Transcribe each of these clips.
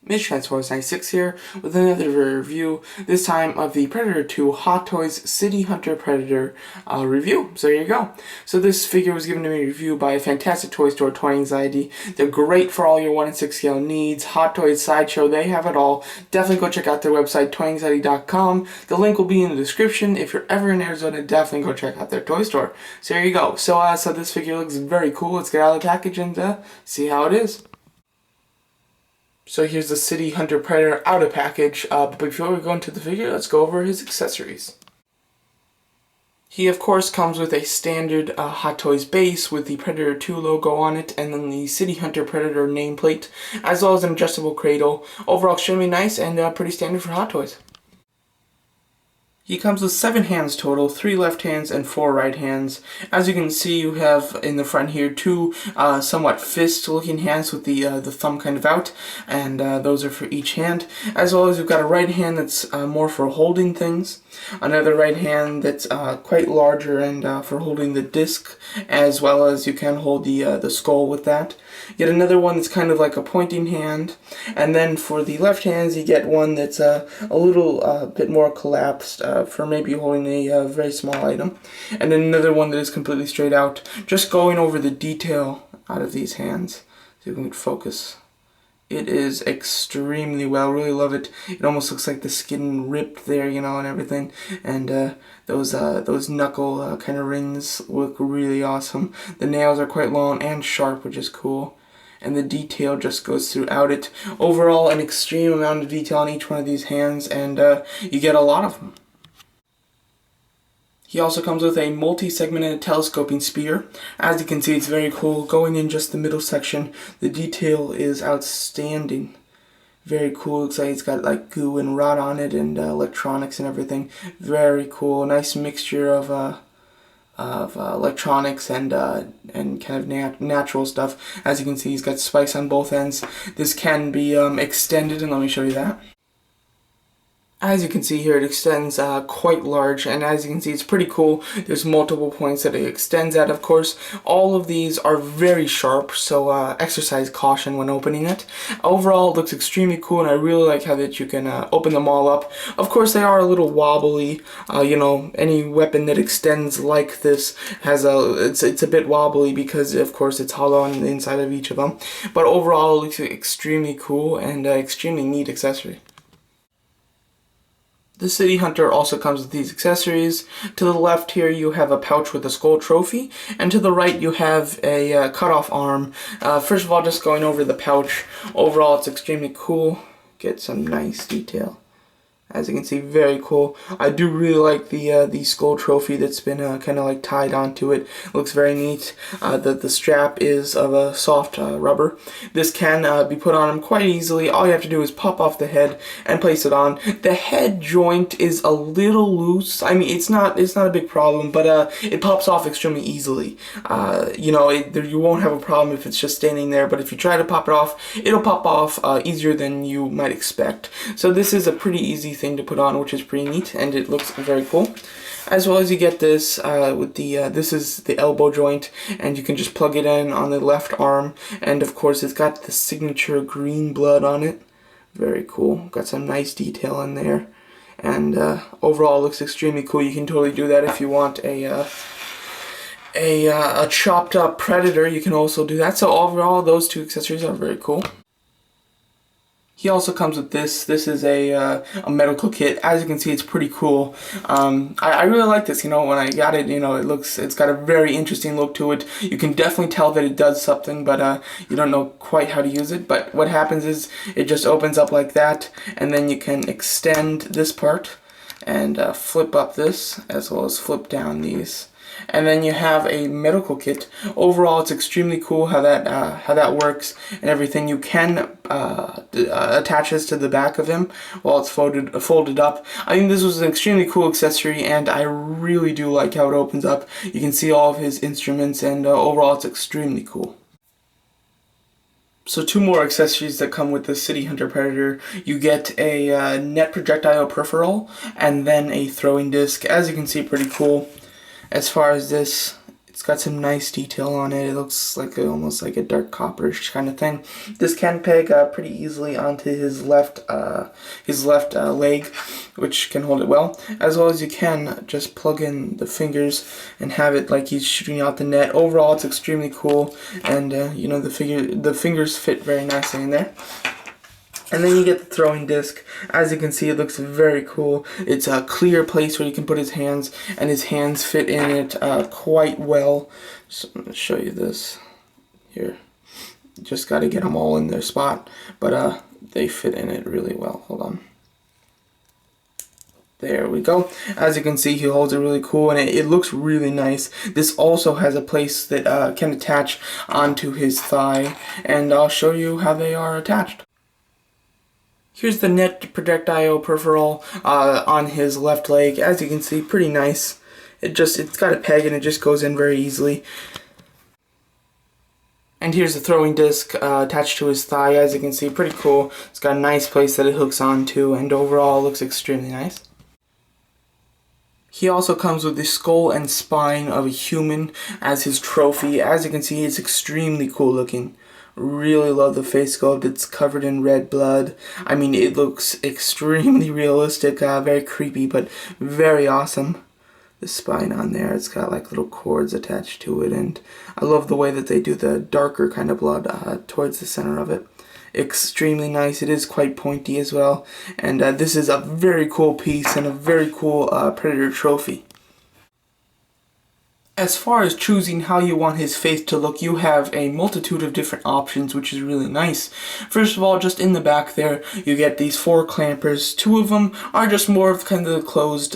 Mitch Transformers 96 here with another review, this time of the Predator 2 Hot Toys City Hunter Predator review. So here you go. So this figure was given to me a review by a fantastic toy store, Toy Anxiety. They're great for all your 1/6 scale needs. Hot Toys, Sideshow, they have it all. Definitely go check out their website, toyanxiety.com. The link will be in the description. If you're ever in Arizona, definitely go check out their toy store. So here you go. So this figure looks very cool. Let's get out of the package and see how it is. So here's the City Hunter Predator out of package, but before we go into the figure, let's go over his accessories. He of course comes with a standard Hot Toys base with the Predator 2 logo on it, and then the City Hunter Predator nameplate, as well as an adjustable cradle. Overall extremely nice and pretty standard for Hot Toys. He comes with 7 hands total, 3 left hands and 4 right hands. As you can see, you have in the front here 2 somewhat fist-looking hands with the thumb kind of out, and those are for each hand. As well as you've got a right hand that's more for holding things, another right hand that's quite larger and for holding the disc, as well as you can hold the skull with that. Yet another one that's kind of like a pointing hand, and then for the left hands you get one that's a little bit more collapsed for maybe holding a very small item, and then another one that is completely straight out. Just going over the detail out of these hands, so you can focus. It is extremely well, really love it. It almost looks like the skin ripped there, you know, and everything, and those knuckle kind of rings look really awesome. The nails are quite long and sharp, which is cool, and the detail just goes throughout it. Overall, an extreme amount of detail on each one of these hands, and you get a lot of them. He also comes with a multi-segmented telescoping spear. As you can see, it's very cool. Going in just the middle section, the detail is outstanding. Very cool. Looks like it's got like goo and rot on it and electronics and everything. Very cool. Nice mixture of electronics and kind of natural stuff. As you can see, he's got spikes on both ends. This can be extended, and let me show you that. As you can see here, it extends quite large, and as you can see, it's pretty cool. There's multiple points that it extends at, of course. All of these are very sharp, so exercise caution when opening it. Overall, it looks extremely cool, and I really like how that you can open them all up. Of course, they are a little wobbly. You know, any weapon that extends like this has it's a bit wobbly because, of course, it's hollow on the inside of each of them. But overall, it looks extremely cool and extremely neat accessory. The City Hunter also comes with these accessories. To the left here you have a pouch with a skull trophy, and to the right you have a cut-off arm. First of all, just going over the pouch, overall it's extremely cool. Get some nice detail. As you can see, very cool. I do really like the skull trophy that's been kind of like tied onto it. Looks very neat. The strap is of a soft rubber. This can be put on him quite easily. All you have to do is pop off the head and place it on. The head joint is a little loose. I mean, it's not a big problem, but it pops off extremely easily. You know, you won't have a problem if it's just standing there, but if you try to pop it off, it'll pop off easier than you might expect. So this is a pretty easy thing to put on, which is pretty neat, and it looks very cool. As well as you get this with the this is the elbow joint, and you can just plug it in on the left arm, and of course it's got the signature green blood on it. Very cool. Got some nice detail in there, and overall it looks extremely cool. You can totally do that if you want a chopped up Predator. You can also do that. So overall, those two accessories are very cool. He also comes with this. This is a medical kit. As you can see, it's pretty cool. I really like this. You know, when I got it, you know, it's got a very interesting look to it. You can definitely tell that it does something, but you don't know quite how to use it. But what happens is it just opens up like that, and then you can extend this part and flip up this, as well as flip down these. And then you have a medical kit. Overall, it's extremely cool how that works and everything. You can attach this to the back of him while it's folded up. I think this was an extremely cool accessory, and I really do like how it opens up. You can see all of his instruments, and overall, it's extremely cool. So 2 more accessories that come with the City Hunter Predator. You get a net projectile peripheral, and then a throwing disc. As you can see, pretty cool. As far as this, It's got some nice detail on it. It looks like almost like a dark copperish kind of thing. This can peg pretty easily onto his left leg, which can hold it well as you can just plug in the fingers and have it like he's shooting out the net. Overall, it's extremely cool, and you know, the fingers fit very nicely in there. And then you get the throwing disc. As you can see, it looks very cool. It's a clear place where you can put his hands, and his hands fit in it quite well. So I'm going to show you this here. Just got to get them all in their spot, but they fit in it really well. Hold on. There we go. As you can see, he holds it really cool, and it looks really nice. This also has a place that can attach onto his thigh, and I'll show you how they are attached. Here's the net projectile peripheral on his left leg. As you can see, pretty nice. It's got a peg and it just goes in very easily. And here's the throwing disc attached to his thigh. As you can see, pretty cool. It's got a nice place that it hooks onto, and overall it looks extremely nice. He also comes with the skull and spine of a human as his trophy. As you can see, it's extremely cool looking. Really love the face sculpt. It's covered in red blood. I mean, it looks extremely realistic, very creepy, but very awesome. The spine on there, it's got like little cords attached to it, and I love the way that they do the darker kind of blood towards the center of it. Extremely nice. It is quite pointy as well, and this is a very cool piece and a very cool Predator trophy. As far as choosing how you want his face to look, you have a multitude of different options, which is really nice. First of all, just in the back there, you get these 4 clampers. 2 of them are just more of kind of the closed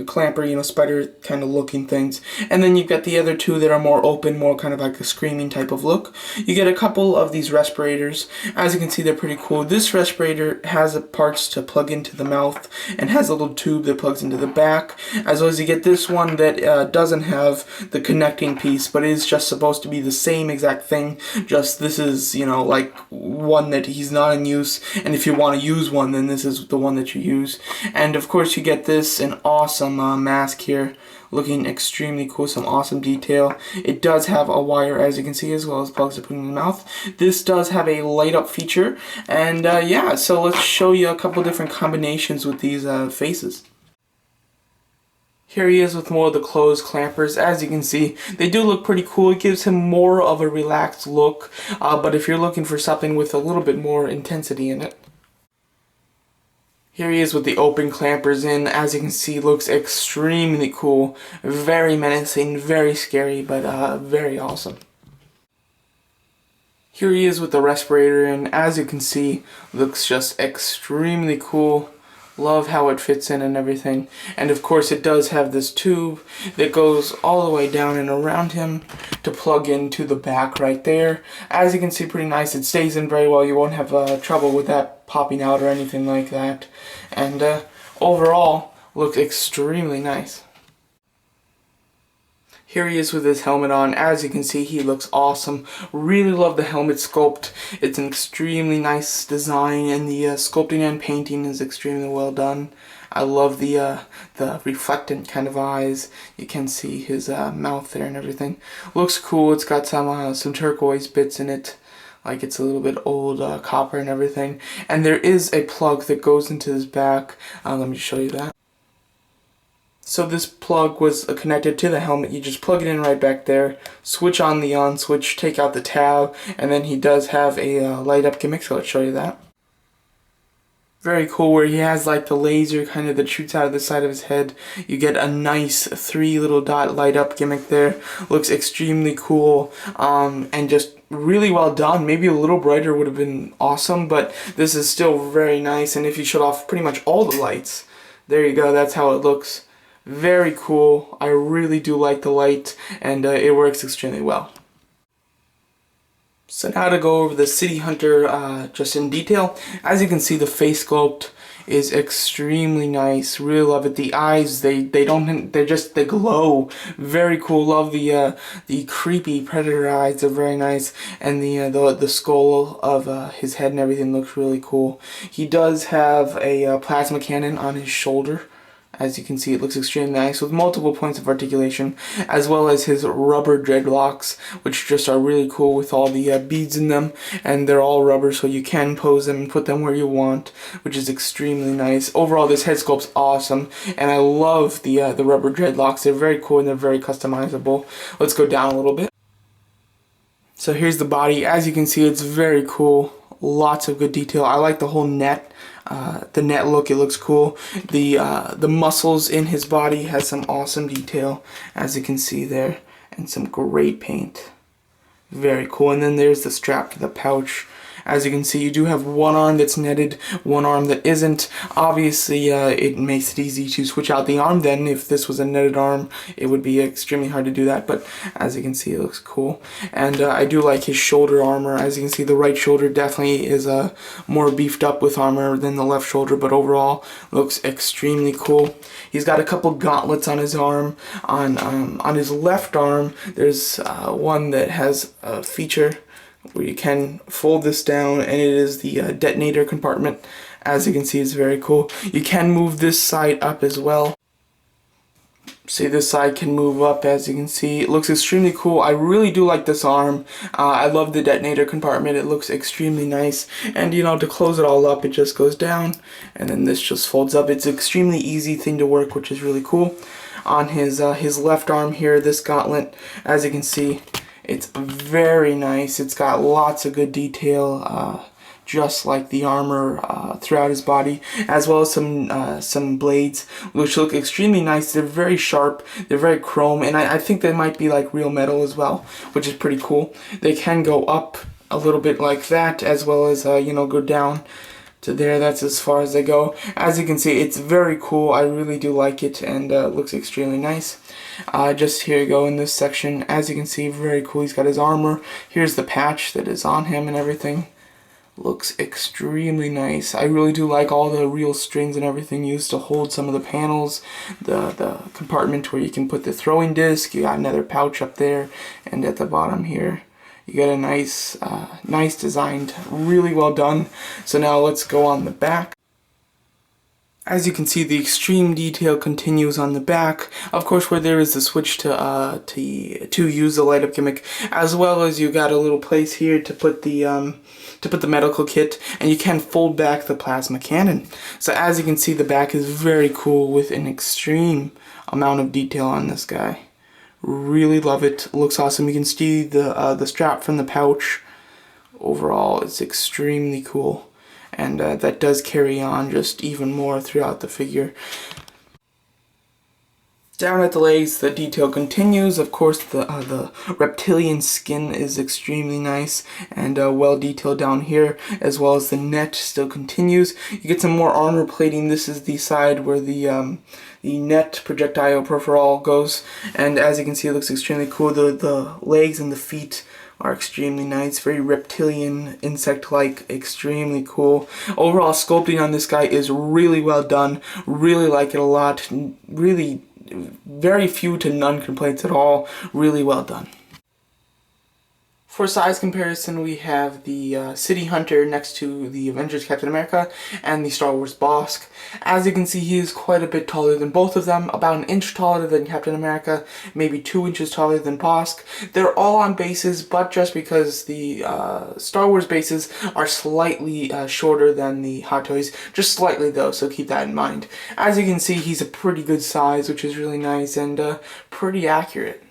clamper, you know, spider kind of looking things. And then you've got the other 2 that are more open, more kind of like a screaming type of look. You get a couple of these respirators. As you can see, they're pretty cool. This respirator has parts to plug into the mouth and has a little tube that plugs into the back. As well as you get this one that doesn't have the connecting piece, but is just supposed to be the same exact thing, just this is, you know, like one that he's not in use, and if you want to use one, then this is the one that you use. And of course you get this, an awesome mask here, looking extremely cool, some awesome detail. It does have a wire, as you can see, as well as plugs to put in the mouth. This does have a light up feature, and yeah, so let's show you a couple different combinations with these faces. Here he is with more of the closed clampers. As you can see, they do look pretty cool. It gives him more of a relaxed look, but if you're looking for something with a little bit more intensity in it. Here he is with the open clampers in. As you can see, looks extremely cool. Very menacing, very scary, but very awesome. Here he is with the respirator in. As you can see, looks just extremely cool. Love how it fits in and everything. And of course it does have this tube that goes all the way down and around him to plug into the back right there. As you can see, pretty nice. It stays in very well. You won't have trouble with that popping out or anything like that. And overall, looks extremely nice. Here he is with his helmet on. As you can see, he looks awesome. Really love the helmet sculpt. It's an extremely nice design, and the sculpting and painting is extremely well done. I love the reflectant kind of eyes. You can see his mouth there and everything. Looks cool. It's got some turquoise bits in it. Like it's a little bit old copper and everything. And there is a plug that goes into his back. Let me show you that. So this plug was connected to the helmet. You just plug it in right back there, switch on the on switch, take out the tab, and then he does have a light up gimmick, so let's show you that. Very cool, where he has like the laser kind of that shoots out of the side of his head. You get a nice 3 little dot light up gimmick there. Looks extremely cool, and just really well done. Maybe a little brighter would have been awesome, but this is still very nice. And if you shut off pretty much all the lights, there you go, that's how it looks. Very cool. I really do like the light, and it works extremely well. So now to go over the City Hunter just in detail. As you can see, the face sculpt is extremely nice. Really love it. The eyes, they glow. Very cool. Love the creepy predator eyes. They're very nice, and the skull of his head and everything looks really cool. He does have a plasma cannon on his shoulder. As you can see, it looks extremely nice with multiple points of articulation, as well as his rubber dreadlocks, which just are really cool with all the beads in them, and they're all rubber, so you can pose them and put them where you want, which is extremely nice. Overall, this head sculpt's awesome, and I love the rubber dreadlocks. They're very cool and they're very customizable. Let's go down a little bit. So here's the body. As you can see, it's very cool. Lots of good detail. I like the whole net. The net look, it looks cool. The muscles in his body has some awesome detail, as you can see there, and some great paint. Very cool. And then there's the strap to the pouch. As you can see, you do have one arm that's netted, one arm that isn't. Obviously, it makes it easy to switch out the arm then. If this was a netted arm, it would be extremely hard to do that, but as you can see, it looks cool. And I do like his shoulder armor. As you can see, the right shoulder definitely is more beefed up with armor than the left shoulder, but overall, looks extremely cool. He's got a couple gauntlets on his arm. On his left arm, there's one that has a feature where you can fold this down, and it is the detonator compartment. As you can see, it's very cool. You can move this side up as well. See, this side can move up, as you can see. It looks extremely cool. I really do like this arm. I love the detonator compartment. It looks extremely nice. And, you know, to close it all up, it just goes down, and then this just folds up. It's an extremely easy thing to work, which is really cool. On his left arm here, this gauntlet, as you can see, it's very nice. It's got lots of good detail, just like the armor throughout his body, as well as some blades, which look extremely nice. They're very sharp, they're very chrome, and I think they might be like real metal as well, which is pretty cool. They can go up a little bit like that, as well as, you know, go down to there. That's as far as they go. As you can see, it's very cool. I really do like it, and looks extremely nice. Just here you go in this section. As you can see, very cool. He's got his armor. Here's the patch that is on him and everything. Looks extremely nice. I really do like all the real strings and everything used to hold some of the panels. The compartment where you can put the throwing disc. You got another pouch up there, and at the bottom here, you got a nice designed, really well done. So now let's go on the back. As you can see, the extreme detail continues on the back. Of course, where there is the switch to use the light up gimmick, as well as you got a little place here to put the medical kit, and you can fold back the plasma cannon. So as you can see, the back is very cool with an extreme amount of detail on this guy. Really love it. It looks awesome. You can see the strap from the pouch. Overall, it's extremely cool. And that does carry on just even more throughout the figure. Down at the legs, the detail continues. Of course, the reptilian skin is extremely nice and well detailed down here, as well as the net still continues. You get some more armor plating. This is the side where the net projectile peripheral goes, and as you can see, it looks extremely cool. The legs and the feet are extremely nice, very reptilian, insect-like, extremely cool. Overall, sculpting on this guy is really well done. Really like it a lot. Really, very few to none complaints at all. Really well done. For size comparison, we have the City Hunter next to the Avengers Captain America and the Star Wars Bosk. As you can see, he is quite a bit taller than both of them, about an inch taller than Captain America, maybe 2 inches taller than Bosk. They're all on bases, but just because the Star Wars bases are slightly shorter than the Hot Toys, just slightly though, so keep that in mind. As you can see, he's a pretty good size, which is really nice and pretty accurate.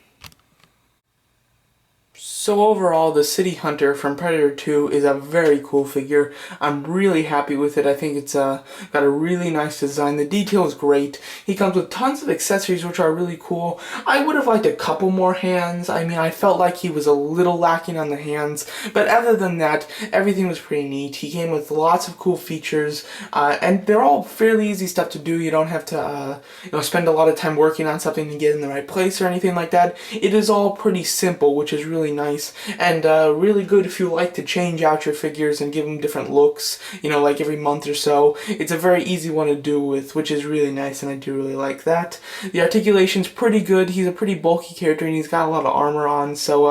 So overall, the City Hunter from Predator 2 is a very cool figure. I'm really happy with it. I think it's got a really nice design. The detail is great. He comes with tons of accessories which are really cool. I would have liked a couple more hands. I mean, I felt like he was a little lacking on the hands. But other than that, everything was pretty neat. He came with lots of cool features. And they're all fairly easy stuff to do. You don't have to spend a lot of time working on something to get in the right place or anything like that. It is all pretty simple, which is really nice. nice, and really good if you like to change out your figures and give them different looks, you know, like every month or so. It's a very easy one to do with, which is really nice, and I do really like that. The articulation's pretty good. He's a pretty bulky character, and he's got a lot of armor on, so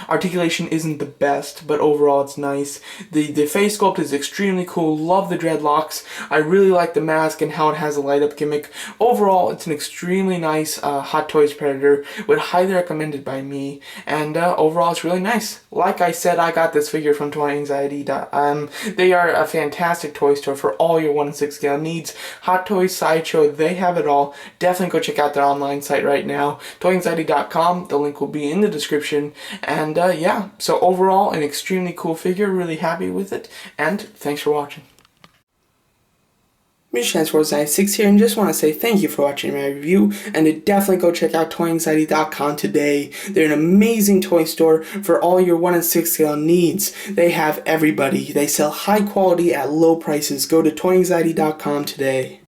articulation isn't the best, but overall it's nice. The face sculpt is extremely cool. Love the dreadlocks. I really like the mask and how it has a light up gimmick. Overall, it's an extremely nice Hot Toys Predator. Would highly recommend it by me, and overall it's really nice. Like I said, I got this figure from Toy Anxiety. They are a fantastic toy store for all your 1 in 6 scale needs. Hot Toys, Sideshow, they have it all. Definitely go check out their online site right now, toyanxiety.com. The link will be in the description. And yeah, so overall, an extremely cool figure. Really happy with it, and thanks for watching. Chance496 here, and just want to say thank you for watching my review, and to definitely go check out toyanxiety.com today. They're an amazing toy store for all your 1 in 6 scale needs. They have everybody. They sell high quality at low prices. Go to toyanxiety.com today.